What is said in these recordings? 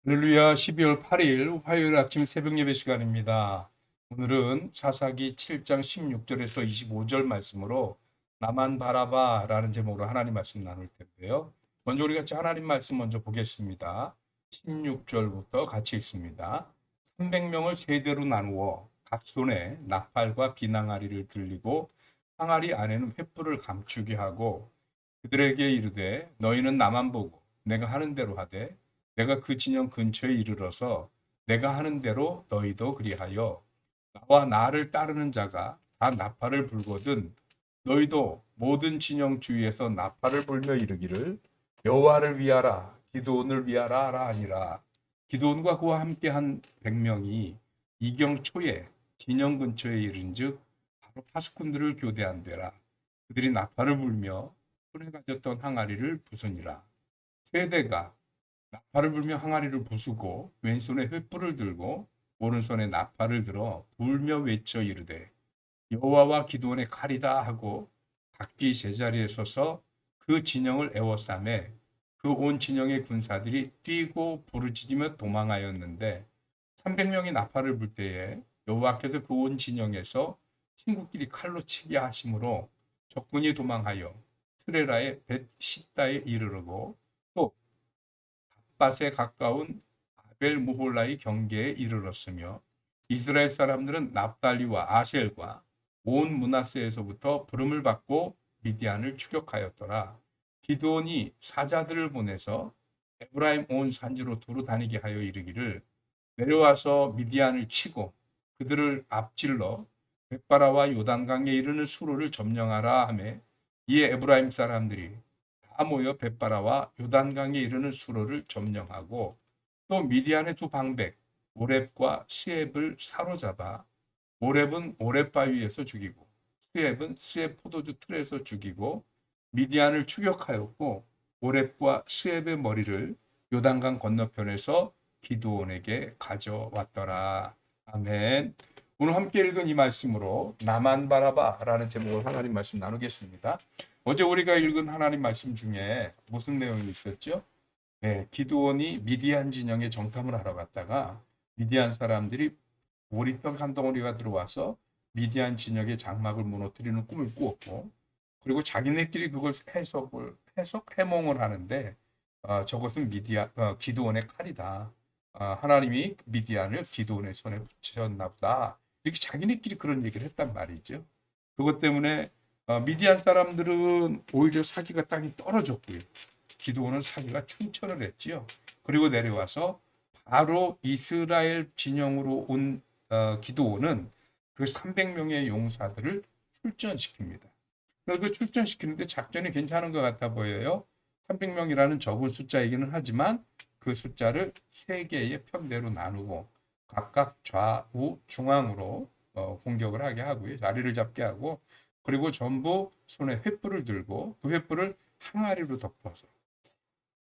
할렐루야. 12월 8일 화요일 아침 새벽 예배 시간입니다. 오늘은 사사기 7장 16절에서 25절 말씀으로 나만 바라봐 라는 제목으로 하나님 말씀 나눌 텐데요. 먼저 우리 같이 하나님 말씀 먼저 보겠습니다. 16절부터 같이 읽습니다. 300명을 세대로 나누어 각 손에 나팔과 비낭아리를 들리고 항아리 안에는 횃불을 감추게 하고 그들에게 이르되 너희는 나만 보고 내가 하는 대로 하되 내가 그 진영 근처에 이르러서 내가 하는 대로 너희도 그리하여 나와 나를 따르는 자가 다 나팔을 불거든 너희도 모든 진영 주위에서 나팔을 불며 이르기를 여호와를 위하라 기드온을 위하라 하라 하니라. 기드온과 그와 함께한 100명이 이경 초에 진영 근처에 이른즉 바로 파수꾼들을 교대한대라. 그들이 나팔을 불며 손에 가졌던 항아리를 부수니라. 세대가 나팔을 불며 항아리를 부수고 왼손에 횃불을 들고 오른손에 나팔을 들어 불며 외쳐 이르되 여호와와 기드온의 칼이다 하고 각기 제자리에 서서 그 진영을 에워싸매 그 온 진영의 군사들이 뛰고 부르짖으며 도망하였는데 300명이 나팔을 불 때에 여호와께서 그 온 진영에서 친구끼리 칼로 치게 하심으로 적군이 도망하여 트레라의 벳 시다에 이르르고 또 밧에 가까운 아벨 무홀라의 경계에 이르렀으며 이스라엘 사람들은 납달리와 아셀과 온 므낫세에서부터 부름을 받고 미디안을 추격하였더라. 기드온이 사자들을 보내서 에브라임 온 산지로 두루 다니게 하여 이르기를 내려와서 미디안을 치고 그들을 앞질러 벳바라와 요단강에 이르는 수로를 점령하라 하매 이에 에브라임 사람들이 다 모여 벳바라와 요단강에 이르는 수로를 점령하고 또 미디안의 두 방백 오렙과 스엡을 사로잡아 오렙은 오렙 바위에서 죽이고 스엡은 스엡 포도주 틀에서 죽이고 미디안을 추격하였고 오렙과 스엡의 머리를 요단강 건너편에서 기드온에게 가져왔더라. 아멘. 오늘 함께 읽은 이 말씀으로 나만 바라봐라는 제목으로 하나님 말씀 나누겠습니다. 어제 우리가 읽은 하나님 말씀 중에 무슨 내용이 있었죠? 네, 기드온이 미디안 진영에 정탐을 하러 갔다가 미디안 사람들이 오리떡 한 덩어리가 들어와서 미디안 진영의 장막을 무너뜨리는 꿈을 꾸었고 그리고 자기네끼리 그걸 해몽을 하는데 저것은 기드온의 칼이다. 하나님이 미디안을 기드온의 손에 붙였나 보다. 이렇게 자기네끼리 그런 얘기를 했단 말이죠. 그것 때문에 미디안 사람들은 오히려 사기가 땅이 떨어졌고요. 기드온은 사기가 충천을 했지요. 그리고 내려와서 바로 이스라엘 진영으로 온 기드온은 그 300명의 용사들을 출전시킵니다. 그 출전시키는데 작전이 괜찮은 것 같아 보여요. 300명이라는 적은 숫자이기는 하지만 그 숫자를 3개의 편대로 나누고 각각 좌우 중앙으로 공격을 하게 하고요. 자리를 잡게 하고 그리고 전부 손에 횃불을 들고 그 횃불을 항아리로 덮어서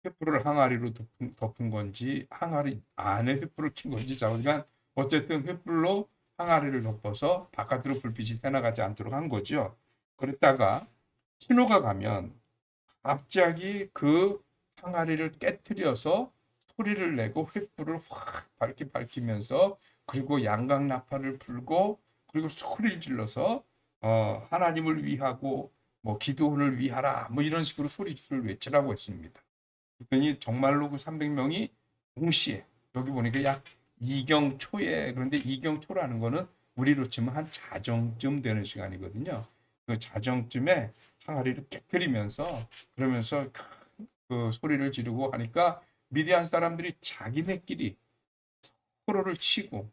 횃불을 항아리로 덮은 건지 항아리 안에 횃불을 킨 건지 그러니까 어쨌든 횃불로 항아리를 덮어서 바깥으로 불빛이 새나가지 않도록 한 거죠. 그랬다가 신호가 가면 갑자기 그 항아리를 깨트려서 소리를 내고 횃불을 확 밝히면서 그리고 양각 나팔을 불고 그리고 소리를 질러서 하나님을 위하고 뭐 기도를 위하라 뭐 이런 식으로 소리를 외치라고 했습니다. 그랬더니 정말로 그 300명이 동시에 여기 보니까 약 이경 초에 그런데 이경 초라는 거는 우리로 치면 한 자정쯤 되는 시간이거든요. 그 자정쯤에 항아리를 깨뜨리면서 그러면서 그 소리를 지르고 하니까 미디안 사람들이 자기네끼리 서로를 치고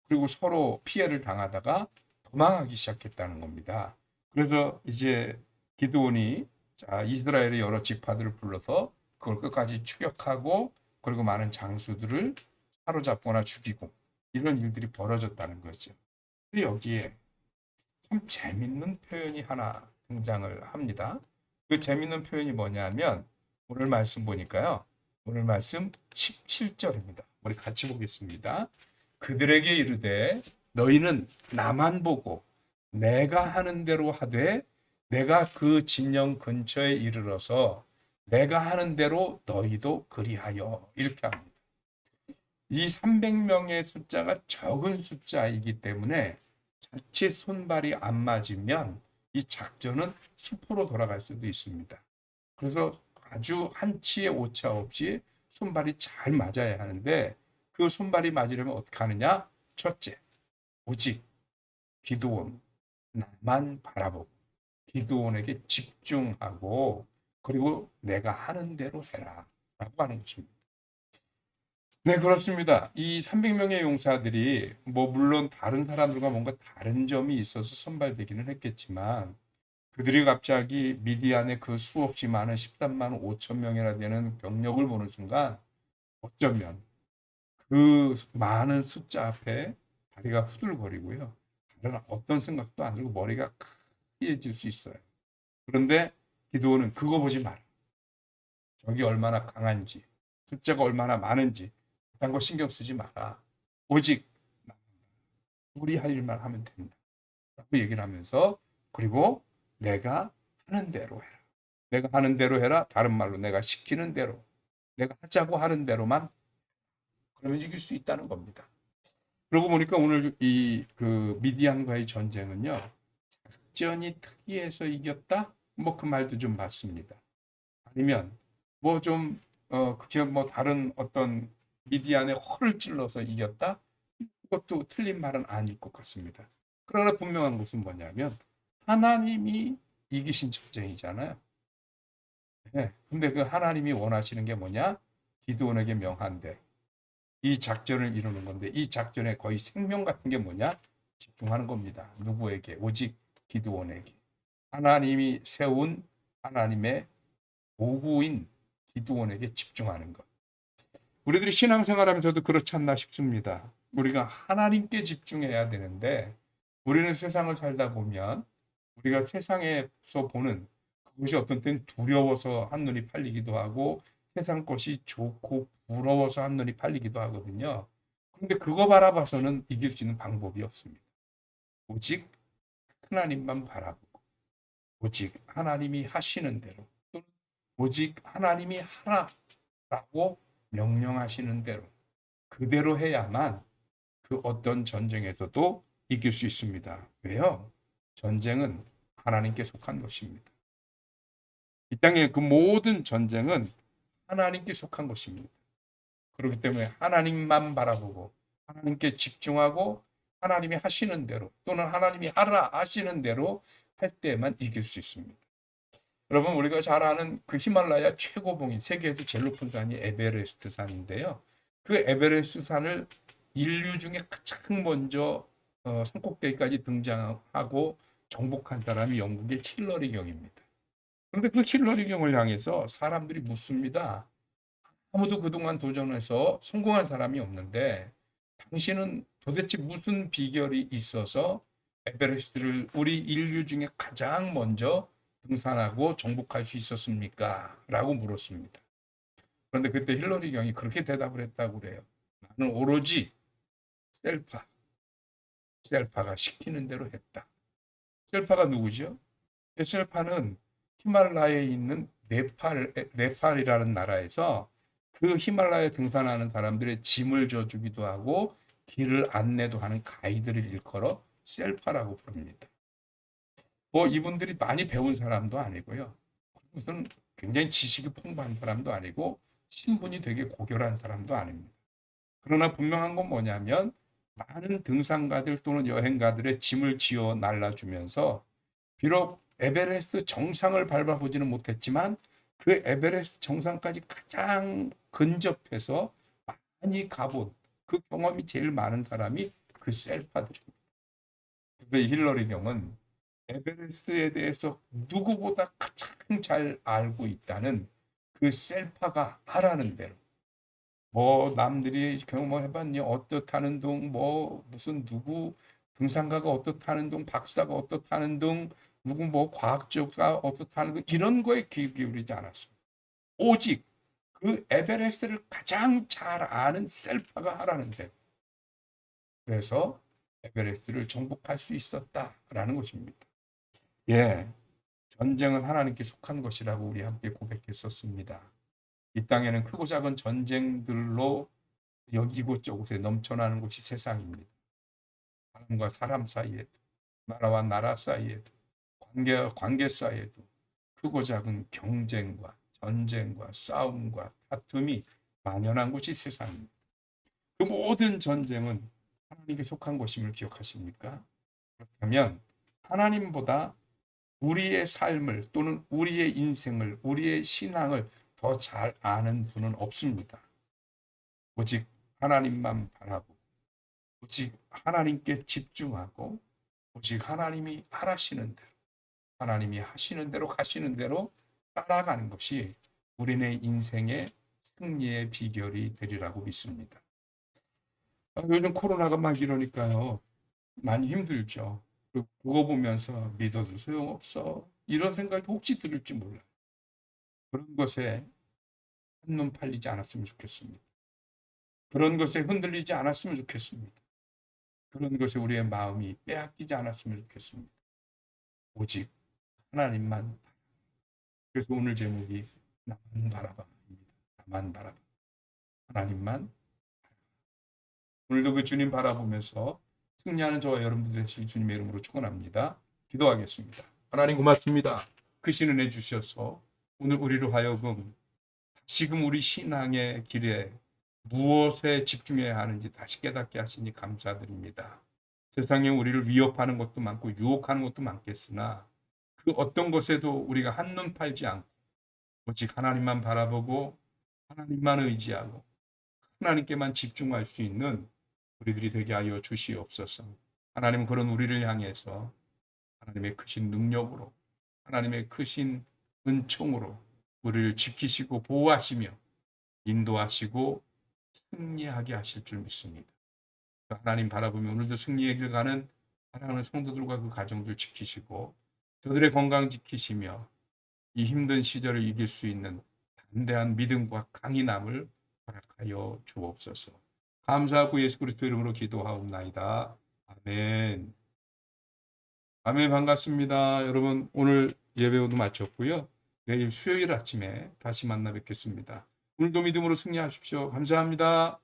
그리고 서로 피해를 당하다가 도망하기 시작했다는 겁니다. 그래서 이제 기드온이 이스라엘의 여러 지파들을 불러서 그걸 끝까지 추격하고 그리고 많은 장수들을 사로잡거나 죽이고 이런 일들이 벌어졌다는 거죠. 여기에 참 재밌는 표현이 하나 등장을 합니다. 그 재밌는 표현이 뭐냐면 오늘 말씀 보니까요. 오늘 말씀 17절입니다. 우리 같이 보겠습니다. 그들에게 이르되 너희는 나만 보고 내가 하는 대로 하되 내가 그 진영 근처에 이르러서 내가 하는 대로 너희도 그리하여 이렇게 합니다. 이 300명의 숫자가 적은 숫자이기 때문에 자칫 손발이 안 맞으면 이 작전은 수포로 돌아갈 수도 있습니다. 그래서 아주 한치의 오차 없이 손발이 잘 맞아야 하는데 그 손발이 맞으려면 어떻게 하느냐? 첫째, 오직 기도원 나만 바라보고 기도원에게 집중하고 그리고 내가 하는 대로 해라 라고 하는 것입니다. 네, 그렇습니다. 이 300명의 용사들이 뭐 물론 다른 사람들과 뭔가 다른 점이 있어서 선발되기는 했겠지만 그들이 갑자기 미디안의 그 수없이 많은 13만 5천 명이나 되는 병력을 보는 순간 어쩌면 그 많은 숫자 앞에 다리가 후들거리고요. 다른 어떤 생각도 안 들고 머리가 크해질 수 있어요. 그런데 기도는 그거 보지 마라. 적이 얼마나 강한지, 숫자가 얼마나 많은지 그딴 거 신경 쓰지 마라. 오직 우리 할 일만 하면 된다. 라고 얘기를 하면서 그리고 내가 하는 대로 해라. 내가 하는 대로 해라. 다른 말로 내가 시키는 대로, 내가 하자고 하는 대로만 그러면 이길 수 있다는 겁니다. 그러고 보니까 오늘 이 그 미디안과의 전쟁은요. 작전이 특이해서 이겼다? 뭐 그 말도 좀 맞습니다. 아니면 뭐 좀 그게 뭐 다른 어떤 미디안의 허를 찔러서 이겼다? 그것도 틀린 말은 아닐 것 같습니다. 그러나 분명한 것은 뭐냐면 하나님이 이기신 전쟁이잖아요. 네. 근데 그 하나님이 원하시는 게 뭐냐? 기드온에게 명한 대로 이 작전을 이루는 건데 이 작전의 거의 생명 같은 게 뭐냐? 집중하는 겁니다. 누구에게? 오직 기드온에게. 하나님이 세운 하나님의 도구인 기드온에게 집중하는 것. 우리들이 신앙생활하면서도 그렇지 않나 싶습니다. 우리가 하나님께 집중해야 되는데 우리는 세상을 살다 보면 우리가 세상에서 보는 그것이 어떤 때는 두려워서 한눈이 팔리기도 하고 세상 것이 좋고 부러워서 한눈이 팔리기도 하거든요. 그런데 그거 바라봐서는 이길 수 있는 방법이 없습니다. 오직 하나님만 바라보고 오직 하나님이 하시는 대로 또는 오직 하나님이 하라라고 명령하시는 대로 그대로 해야만 그 어떤 전쟁에서도 이길 수 있습니다. 왜요? 전쟁은 하나님께 속한 것입니다. 이 땅의 그 모든 전쟁은 하나님께 속한 것입니다. 그렇기 때문에 하나님만 바라보고 하나님께 집중하고 하나님이 하시는 대로 또는 하나님이 하라 하시는 대로 할 때만 이길 수 있습니다. 여러분 우리가 잘 아는 그 히말라야 최고봉인 세계에서 제일 높은 산이 에베레스트 산인데요. 그 에베레스트 산을 인류 중에 가장 먼저 산꼭대기까지 등장하고 정복한 사람이 영국의 힐러리 경입니다. 그런데 그 힐러리 경을 향해서 사람들이 묻습니다. 아무도 그동안 도전해서 성공한 사람이 없는데 당신은 도대체 무슨 비결이 있어서 에베레스트를 우리 인류 중에 가장 먼저 등산하고 정복할 수 있었습니까? 라고 물었습니다. 그런데 그때 힐러리 경이 그렇게 대답을 했다고 그래요. 나는 오로지 셀파가 시키는 대로 했다. 셀파가 누구죠? 셀파는 히말라야에 있는 네팔이라는 나라에서 그 히말라야 등산하는 사람들의 짐을 져주기도 하고 길을 안내도 하는 가이드를 일컬어 셀파라고 부릅니다. 뭐 이분들이 많이 배운 사람도 아니고요. 무슨 굉장히 지식이 풍부한 사람도 아니고 신분이 되게 고결한 사람도 아닙니다. 그러나 분명한 건 뭐냐면 많은 등산가들 또는 여행가들의 짐을 지어 날라주면서 비록 에베레스트 정상을 밟아보지는 못했지만 그 에베레스트 정상까지 가장 근접해서 많이 가본 그 경험이 제일 많은 사람이 그 셀파들입니다. 근데 힐러리 경은 에베레스트에 대해서 누구보다 가장 잘 알고 있다는 그 셀파가 하라는 대로 뭐 남들이 경험해봤니 어떻다는 둥 뭐 무슨 누구 등산가가 어떻다는 둥 박사가 어떻다는 둥 누구 뭐 과학자가 어떻다는 둥 이런 거에 귀 기울이지 않았습니다. 오직 그 에베레스트를 가장 잘 아는 셀파가 하라는데 그래서 에베레스트를 정복할 수 있었다라는 것입니다. 예, 전쟁은 하나님께 속한 것이라고 우리 함께 고백했었습니다. 이 땅에는 크고 작은 전쟁들로 여기 이곳저곳에 넘쳐나는 곳이 세상입니다. 사람과 사람 사이에도, 나라와 나라 사이에도, 관계 사이에도 크고 작은 경쟁과 전쟁과 싸움과 다툼이 만연한 곳이 세상입니다. 그 모든 전쟁은 하나님께 속한 것임을 기억하십니까? 그렇다면 하나님보다 우리의 삶을 또는 우리의 인생을, 우리의 신앙을 더 잘 아는 분은 없습니다. 오직 하나님만 바라보고, 오직 하나님께 집중하고, 오직 하나님이 하시는 대로, 하나님이 하시는 대로 가시는 대로 따라가는 것이 우리네 인생의 승리의 비결이 되리라고 믿습니다. 요즘 코로나가 막 이러니까요. 많이 힘들죠. 그거 보면서 믿어도 소용없어. 이런 생각이 혹시 들을지 몰라요. 그런 것에 한눈 팔리지 않았으면 좋겠습니다. 그런 것에 흔들리지 않았으면 좋겠습니다. 그런 것에 우리의 마음이 빼앗기지 않았으면 좋겠습니다. 오직 하나님만. 그래서 오늘 제목이 나만 바라봐입니다. 나만 바라봐. 하나님만. 오늘도 그 주님 바라보면서 승리하는 저와 여러분들 되시길 주님의 이름으로 축원합니다. 기도하겠습니다. 하나님 고맙습니다. 크신 은혜 주셔서 오늘 우리로 하여금 지금 우리 신앙의 길에 무엇에 집중해야 하는지 다시 깨닫게 하시니 감사드립니다. 세상에 우리를 위협하는 것도 많고 유혹하는 것도 많겠으나 그 어떤 것에도 우리가 한눈 팔지 않고 오직 하나님만 바라보고 하나님만 의지하고 하나님께만 집중할 수 있는 우리들이 되게 하여 주시옵소서. 하나님은 그런 우리를 향해서 하나님의 크신 능력으로, 하나님의 크신 은총으로 우리를 지키시고 보호하시며 인도하시고 승리하게 하실 줄 믿습니다. 하나님 바라보며 오늘도 승리의 길 가는 사랑하는 성도들과 그 가정들 지키시고 저들의 건강 지키시며 이 힘든 시절을 이길 수 있는 담대한 믿음과 강인함을 허락하여 주옵소서. 감사하고 예수 그리스도 이름으로 기도하옵나이다. 아멘. 아멘. 반갑습니다. 여러분 오늘 예배 모두 마쳤고요. 내일 수요일 아침에 다시 만나 뵙겠습니다. 오늘도 믿음으로 승리하십시오. 감사합니다.